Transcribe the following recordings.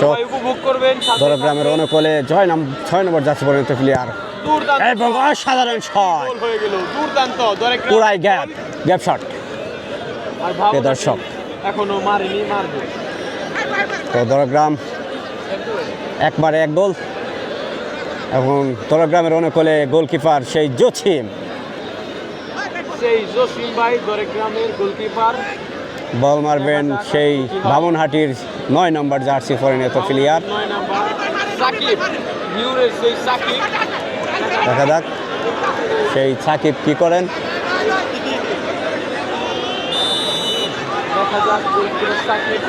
দর্শক দরগ্রামের অনুকূলে 6 নম্বর যাচ্ছে পরিণত প্লেয়ার এবং অসাধারণ শট পুরাই গ্যাপ শট দর্শক এখনো মারেনি, মারবে। তো দরগ্রাম একবারে এক গোল এবং দরগ্রামের অনুকূলে গোলকিপার সেই জসিম ভাই দরগ্রামের গোলকিপার বল মারবেন সেই বামনহাটির 9 নম্বর জার্সি পরিণত প্লেয়ার। 9 নাম্বার সাকিব, নিউরের সেই সাকিব। দেখা যাক সেই সাকিব কি করেন। দেখা যাক গোলকিপার সাকিব।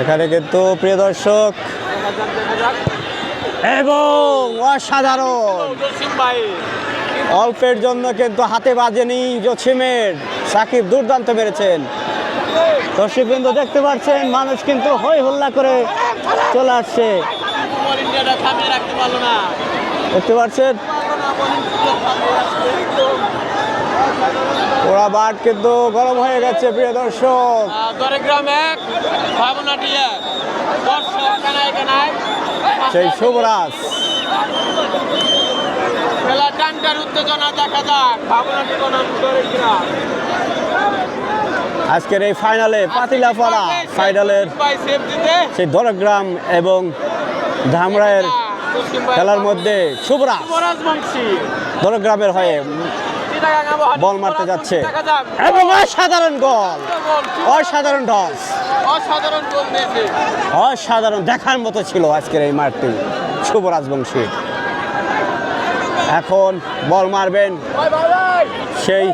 এখানে কিন্তু প্রিয় দর্শক দেখা যাক এবং অসাধারণ জসিম ভাই অল্পের জন্য কিন্তু হাতে বাজেনি জসিমের। সাকিব দুর্দান্ত মেরেছেন। দর্শক কিন্তু দেখতে পাচ্ছেন মানুষ কিন্তু হই হল্লা করে চলে আসছে, ইন্ডিয়াটা থামিয়ে রাখতে পারলো না। দেখতে পাচ্ছেন ওরা বাট কিন্তু গরম হয়ে গেছে প্রিয় দর্শক। দরগ্রাম 1 ভাবনাটি 1 দর্শক কানায় কানায় সেই শুভরাজ খেলা টানটার উত্তেজনা দেখা যাক ভাবনাটি বনাম দরগ্রাম। আজকের এই ফাইনালে পাতিলাপাড়া ফাইনালের ভাই সেভ দিতে সেই দরগ্রাম এবং ধামরায়ের খেলার মধ্যে শুভরাজ বংশী দরগ্রামের হয়ে বল মারতে যাচ্ছে এবং অসাধারণ গোল, অসাধারণ টস, অসাধারণ গোল দিয়েছে। অসাধারণ দেখার মতো ছিল আজকের এই মাঠটি শুভরাজ বংশী। এখন বল মারবেন সেই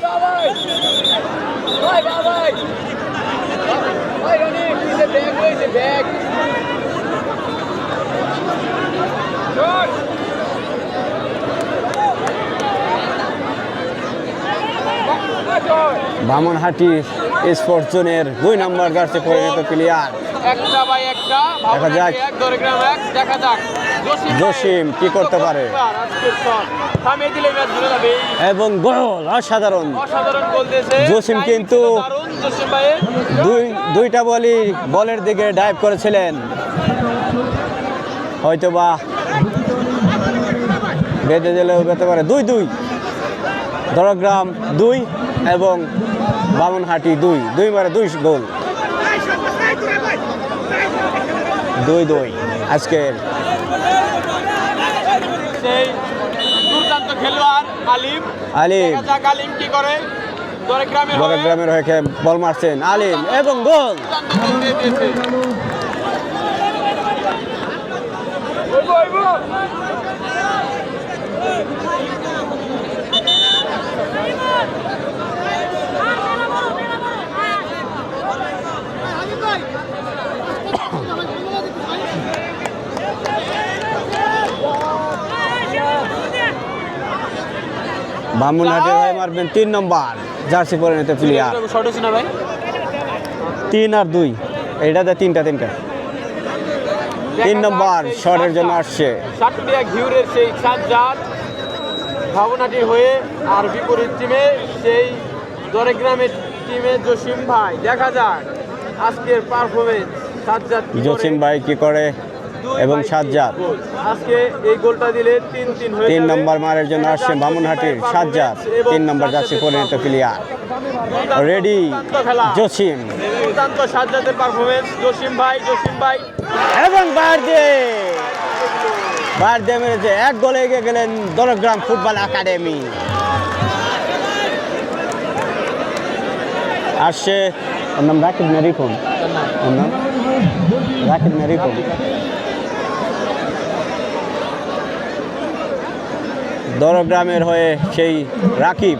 বামনহাটি স্পোর্টস জোনের 2 নম্বর জার্সি পরিণত প্লেয়ার। একটা বাই একটা দেখা যাক দরগ্রাম 1 দেখা যাক জসিম কি করতে পারে থামিয়ে দিলে ম্যাচ ঘুরে যাবে এবং গোল অসাধারণ। অসাধারণ গোল দিয়েছে জসিম কিন্তু দারুণ জসিম ভাই দুইটা বলের দিকে ডাইভ করেছিলেন, হয়তোবা বেঁধে দিলেও বেঁধে পারে। 2-2 দরগ্রাম 2 এবং বামনহাটি 2 মারে 2 গোল। 2-2 আজকের সেই দুর্দান্ত খেলোয়াড় আলিম দেখা যাক আলিম কি করে। দরগ্রামের হয়ে বল মারছেন আলিম এবং গোল। বামুনহাটের হয়ে মারবেন 3 নম্বর জার্সি পরিণত প্লেয়ার। 3 আর 2 এইটাতে 3টা 3 নম্বর শটের জন্য আসছে সাতটিয়া ঘিউরের সেই সাজ্জাদ ভাবনাটি হয়ে, আর বিপরীত টিমে সেই দরগ্রামের টিমে জসিম ভাই। দেখা যাক আজকের পারফরমেন্স সাজ্জাদ জসিম ভাই কি করে এবং সাজ্জাদ আজকে এই গোলটা দিলে 3-3 হয়ে 3 নম্বর মারের জন্য আসছে বামুনহাটির সাজ্জাদ। 3 নম্বর জার্সি পরিণত প্লেয়ার রেডি জসিম দুর্দান্ত সাজ্জাদের পারফরমেন্স। জসিম ভাই এবং বাইর দিয়ে মেরেছে 1 গোলে এগিয়ে গেলেন দরগ্রাম ফুটবল একাডেমি। আসছে ওর নাম রাকিব মেরিকন, ওর নাম রাকিব মেরিকন। দরগ্রামের হয়ে সেই রাকিব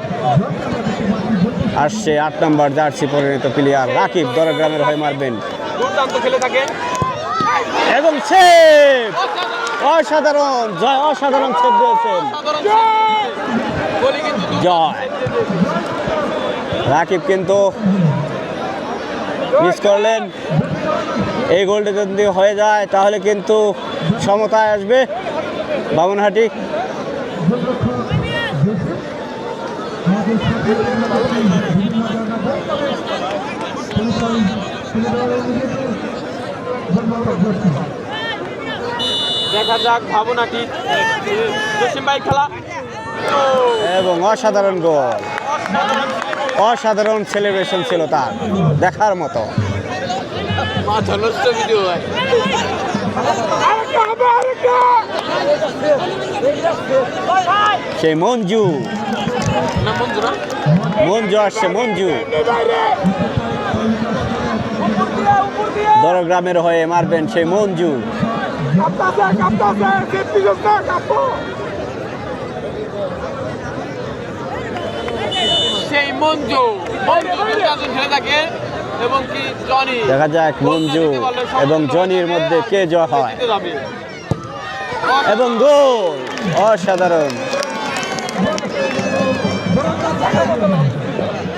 আসছে 8 নম্বর জার্সি পরিণত প্লেয়ার রাকিব দরগ্রামের হয়ে মারবেন দুর্দান্ত খেলে থাকেন এবং সেভ অসাধারণ অসাধারণ সেভ দিয়েছেন জয়। রাকিব কিন্তু মিস করলেন। এই গোলটা যদি হয়ে যায় তাহলে কিন্তু সমতায় আসবে বামনহাটি। দেখা যাক ভাবনাটি জসিম ভাই খেলা ও, এবং অসাধারণ গোল, অসাধারণ সেলিব্রেশন ছিল তার, দেখার মতো। মাথা নষ্ট ভিডিও ভাই। সেই মঞ্জু, না মঞ্জু না, মঞ্জু আসছে, মঞ্জু দরগ্রামের হয়ে মারবেন সেই মঞ্জু। সেই মঞ্জু মঞ্জু দুর্দান্ত খেলে থাকে এবং কি জনি দেখা যাক মঞ্জু এবং জনির মধ্যে কে জয় হয়। জিতে যাবে। এবং গোল, অসাধারণ,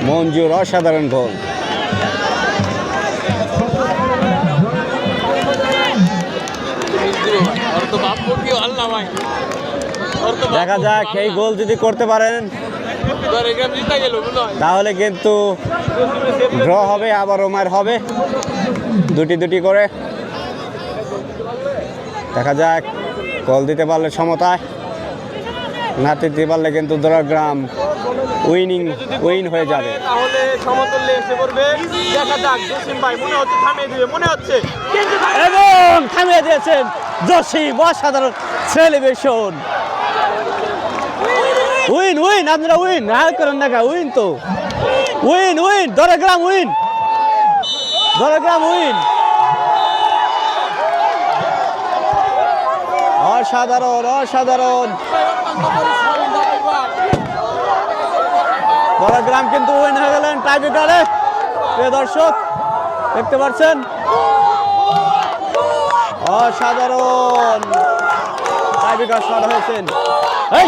মঞ্জুর অসাধারণ গোল। ওর তো বাপ কি আল্লাহ ভাই, ওর তো বাপ দেখা যাক এই গোল যদি করতে পারেন দরগ্রাম জিতে গেল মনে হয়। তাহলে কিন্তু ড্র হবে, আবারও মার হবে, দুটি দুটি করে। দেখা যাক গোল দিতে পারলে সমতায়, না দিতে পারলে কিন্তু দরগ্রাম উইন হয়ে যাবে। তাহলে সমতুল্যে এসে পড়বে। দেখা যাক জসিম ভাই মনে হচ্ছে থামিয়ে দিবে, মনে হচ্ছে এবং থামিয়ে দিয়েছেন জসিম, অসাধারণ সেলিব্রেশন। উইন উইন, আপনারা উইন হাল করেন না, উইন তো win win, Dargram win, Dargram win. অসাধারণ, অসাধারণ, দরগ্রাম কিন্তু উইন হয়ে গেলেন টাইব্রেকারে। প্রিয় দর্শক দেখতে পাচ্ছেন, অসাধারণ টাইব্রেকার শট হয়েছেন। এই